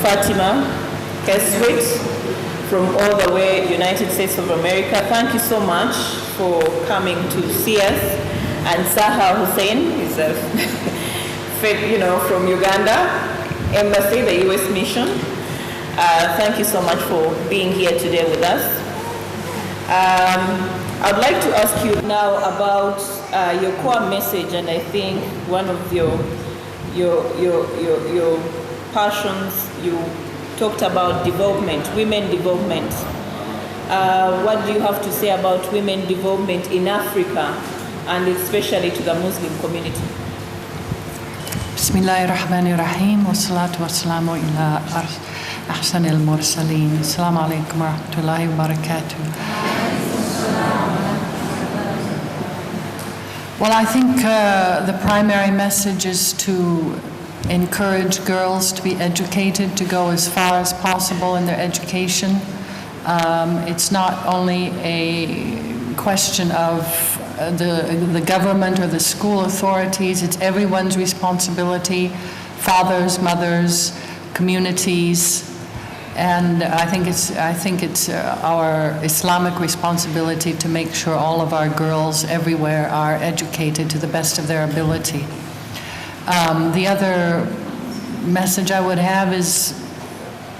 Fatima Keswit from all the way United States of America. Thank you so much for coming to see us. And Saha Hussein is from Uganda Embassy, the U.S. Mission. Thank you so much for being here today with us. I'd like to ask you now about your core message, and I think one of your passions, you talked about development, women development. What do you have to say about women development in Africa, and especially to the Muslim community? Bismillahirrahmanirrahim. Wassalatu wassalamu ila ahsan al-mursaleen. Assalamu alaikum wa rahmatullahi wa barakatuh. Well, I think the primary message is to encourage girls to be educated, to go as far as possible in their education. It's not only a question of the government or the school authorities, it's everyone's responsibility, fathers, mothers, communities, and I think it's our Islamic responsibility to make sure all of our girls everywhere are educated to the best of their ability. The other message I would have is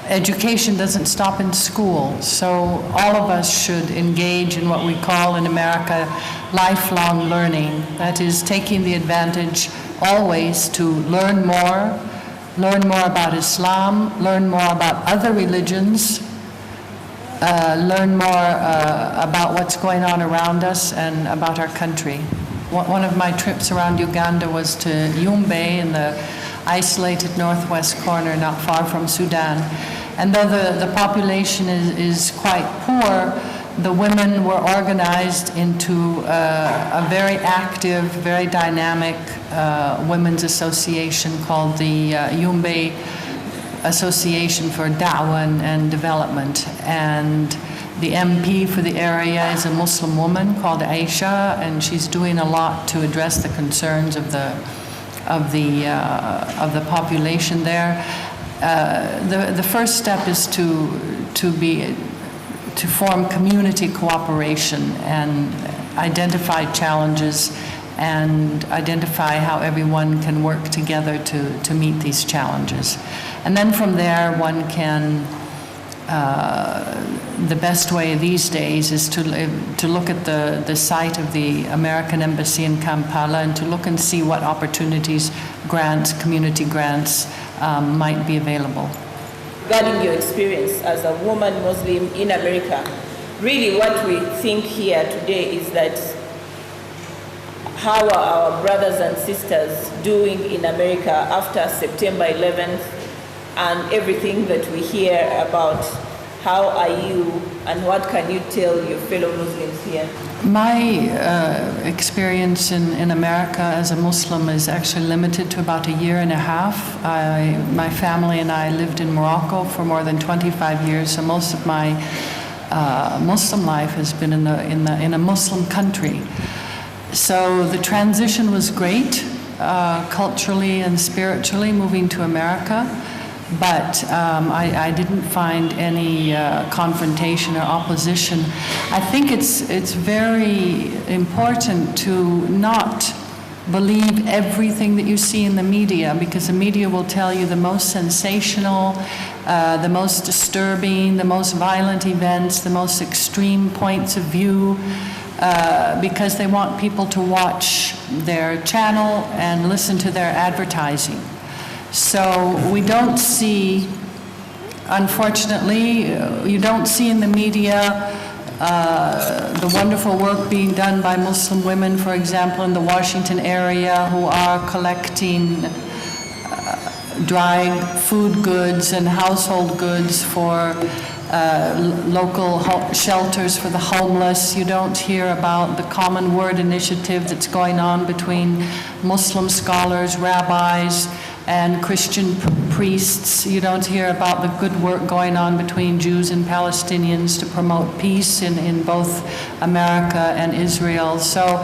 education doesn't stop in school, so all of us should engage in what we call in America lifelong learning. That is, taking the advantage always to learn more about Islam, learn more about other religions, learn more about what's going on around us and about our country. One of my trips around Uganda was to Yumbe in the isolated northwest corner not far from Sudan. And though the population is quite poor, the women were organized into a very active, very dynamic women's association called the Yumbe Association for Da'wah and Development. And the MP for the area is a Muslim woman called Aisha, and she's doing a lot to address the concerns of the population there. The first step is to form community cooperation and identify challenges and identify how everyone can work together to meet these challenges. And then from there, one can, the best way these days is to look at the site of the American Embassy in Kampala and to look and see what opportunities, grants, community grants might be available. Regarding your experience as a woman Muslim in America, really what we think here today is that how are our brothers and sisters doing in America after September 11th and everything that we hear about? How are you and what can you tell your fellow Muslims here? My experience in America as a Muslim is actually limited to about a year and a half. My family and I lived in Morocco for more than 25 years, so most of my Muslim life has been in a Muslim country. So the transition was great, culturally and spiritually, moving to America. But I didn't find any confrontation or opposition. I think it's very important to not believe everything that you see in the media, because the media will tell you the most sensational, the most disturbing, the most violent events, the most extreme points of view, because they want people to watch their channel and listen to their advertising. So we don't see, unfortunately, you don't see in the media the wonderful work being done by Muslim women, for example, in the Washington area, who are collecting dry food goods and household goods for local shelters for the homeless. You don't hear about the Common Word initiative that's going on between Muslim scholars, rabbis, and Christian priests. You don't hear about the good work going on between Jews and Palestinians to promote peace in both America and Israel. So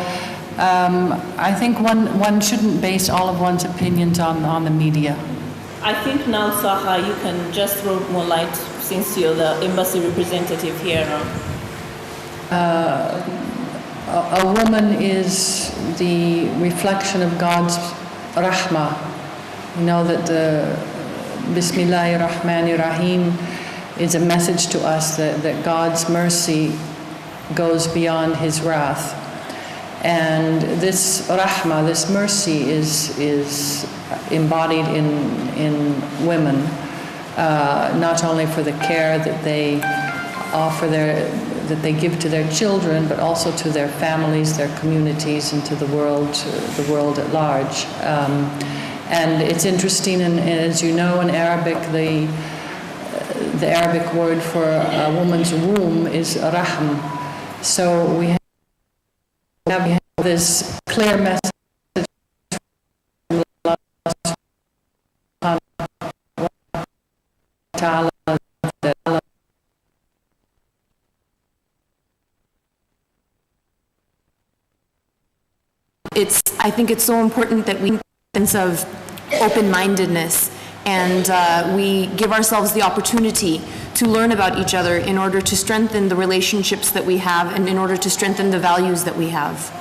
I think one shouldn't base all of one's opinions on the media. I think now, Saha, you can just throw more light since you're the embassy representative here. A woman is the reflection of God's rahmah. You know that the Bismillahir Rahmanir Rahim is a message to us that God's mercy goes beyond His wrath. And this rahmah, this mercy is embodied in women, not only for the care that they offer that they give to their children, but also to their families, their communities, and to the world at large. And it's interesting, and as you know, in Arabic, the Arabic word for a woman's womb is rahm. So we have this clear message from Allah subhanahu wa ta'ala that Allah I think it's so important that we sense of open-mindedness and we give ourselves the opportunity to learn about each other in order to strengthen the relationships that we have and in order to strengthen the values that we have.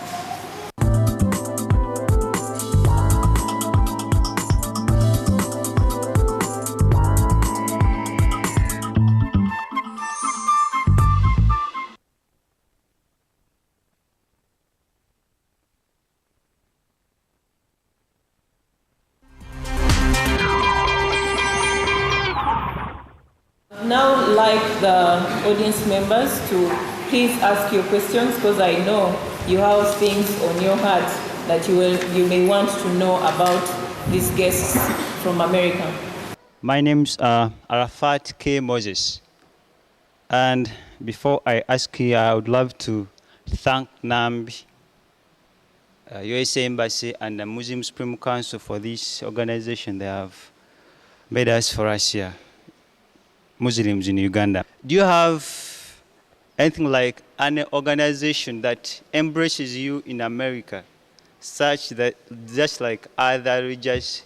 Now, like the audience members, to please ask your questions, because I know you have things on your heart that you may want to know about these guests from America. My name's Arafat K. Moses. And before I ask you, I would love to thank Nambi, USA Embassy, and the Muslim Supreme Council for this organization they have made us for us here, Muslims in Uganda. Do you have anything like an organization that embraces you in America, such that just like other religious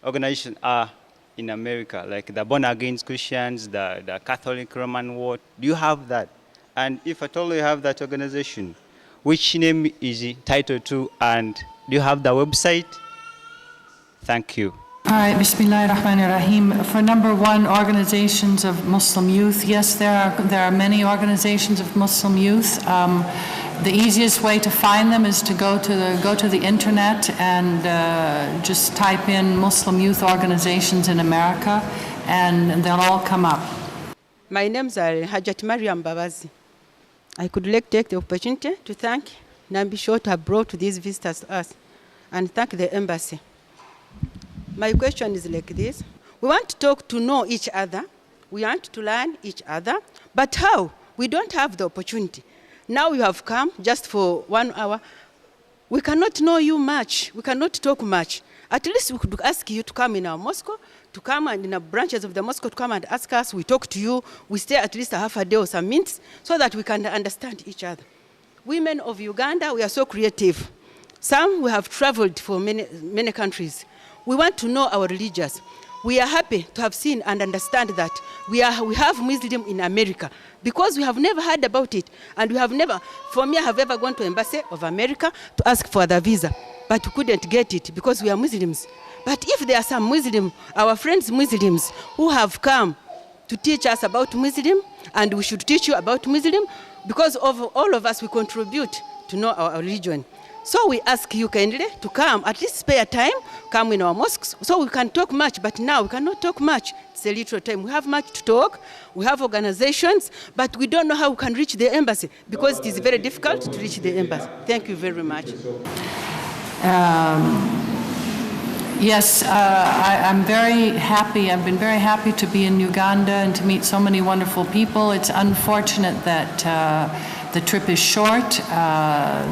organizations are in America, like the Born Again Christians, the Catholic Roman World? Do you have that? And if at all you have that organization, which name is it titled to, and do you have the website? Thank you. All right, Bismillahir Rahmanir Rahim. For number one, organizations of Muslim youth, yes, there are many organizations of Muslim youth. The easiest way to find them is to go to the internet and just type in Muslim youth organizations in America, and they'll all come up. My name's Hajat Mariam Babazi. I could like take the opportunity to thank Nambi Show to have brought these visitors to us, and thank the embassy. My question is like this. We want to talk to know each other. We want to learn each other. But how? We don't have the opportunity. Now you have come just for 1 hour. We cannot know you much. We cannot talk much. At least we could ask you to come in our mosque, to come and in our branches of the mosque, to come and ask us. We talk to you. We stay at least a half a day or some minutes so that we can understand each other. Women of Uganda, we are so creative. Some we have traveled for many countries. We want to know our religions. We are happy to have seen and understand that we have Muslim in America because we have never heard about it. And we have never, for me, I have ever gone to Embassy of America to ask for the visa, but we couldn't get it because we are Muslims. But if there are some Muslims, our friends Muslims, who have come to teach us about Muslim, and we should teach you about Muslim, because of all of us, we contribute to know our religion. So we ask you kindly to come, at least spare time, come in our mosques, so we can talk much, but now we cannot talk much. It's a little time. We have much to talk, we have organizations, but we don't know how we can reach the embassy, because it is very difficult to reach the embassy. Thank you very much. Yes, I'm very happy. I've been very happy to be in Uganda and to meet so many wonderful people. It's unfortunate that the trip is short.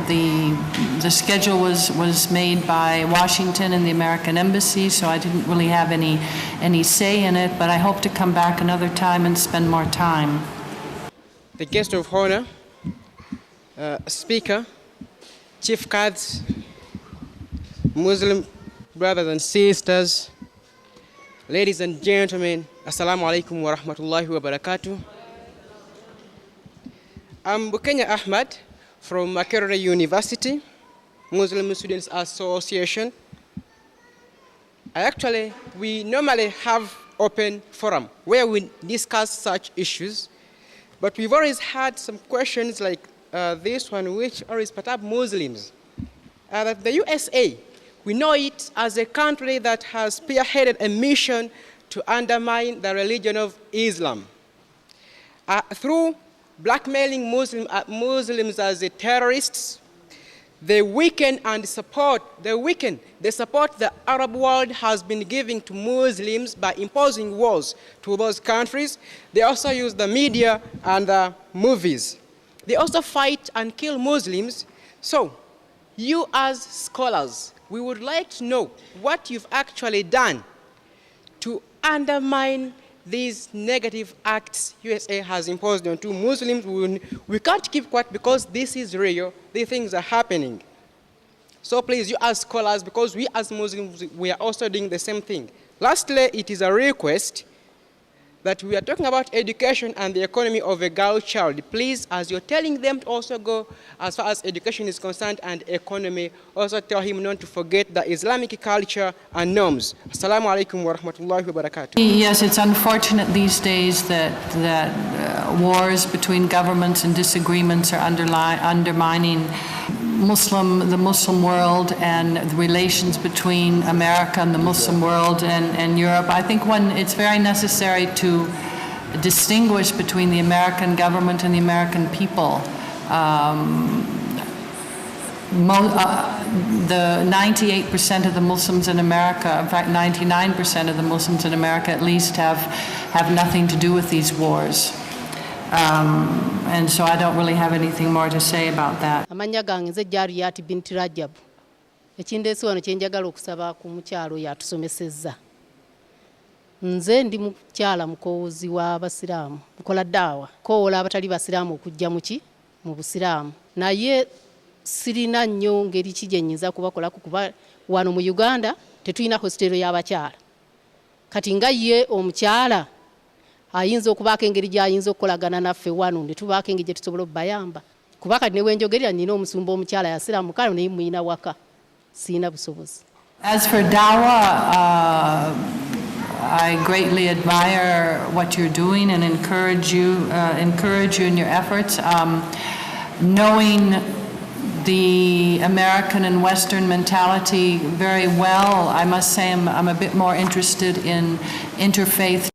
The schedule was made by Washington and the American Embassy, so I didn't really have any say in it, but I hope to come back another time and spend more time. The guest of honor, Speaker, Chief Qads, Muslim brothers and sisters, ladies and gentlemen, Assalamu alaikum wa rahmatullahi wa barakatuh. I'm Bukenya Ahmad from Makerere University, Muslim Students Association. We normally have open forum where we discuss such issues, but we've always had some questions like this one, which always perturb Muslims. That the USA, we know it as a country that has spearheaded a mission to undermine the religion of Islam. Through blackmailing Muslims as terrorists, they weaken and support, the support the Arab world has been giving to Muslims by imposing wars to those countries. They also use the media and the movies. They also fight and kill Muslims. So, you as scholars, we would like to know what you've actually done to undermine these negative acts USA has imposed on two Muslims. We can't keep quiet because this is real. These things are happening. So please, you as scholars, because we as Muslims, we are also doing the same thing. Lastly, it is a request that we are talking about education and the economy of a girl child. Please, as you're telling them to also go as far as education is concerned and economy, also tell him not to forget the Islamic culture and norms. Assalamu alaikum wa rahmatullahi wa barakatuh. Yes, it's unfortunate these days that wars between governments and disagreements are undermining the Muslim world and the relations between America and the Muslim world and Europe. I think it's very necessary to distinguish between the American government and the American people. The 98% of the Muslims in America, in fact 99% of the Muslims in America at least, have nothing to do with these wars. And so I don't really have anything more to say about that. Amanya gange nze Jariyat binti Rajab. Ekindeese wano kye njagala okusaba ku mukyalo yatusomesezza. Nze ndi mukyala mukoozi w'Abasiraamu, nkola daawa. Koola abatali Basiraamu okujja mu Busiraamu. Naye sirina nnyo ngeri ki gye nnyinza kubakolako kuba wano mu Uganda tetulina hositero y'abakyala. Kati nga ye omukyala ayinza okubaako engeri gy'ayinza okukolagana naffe wano ne tubaako engeri gye tusobola obbayamba. Kuba kati ne wenjogerera nnina omusumba omukyala yasiraamu kale naye muyina waka. Siyina busobozi. As for Dawa, I greatly admire what you're doing and encourage you in your efforts. Knowing the American and Western mentality very well, I must say I'm a bit more interested in interfaith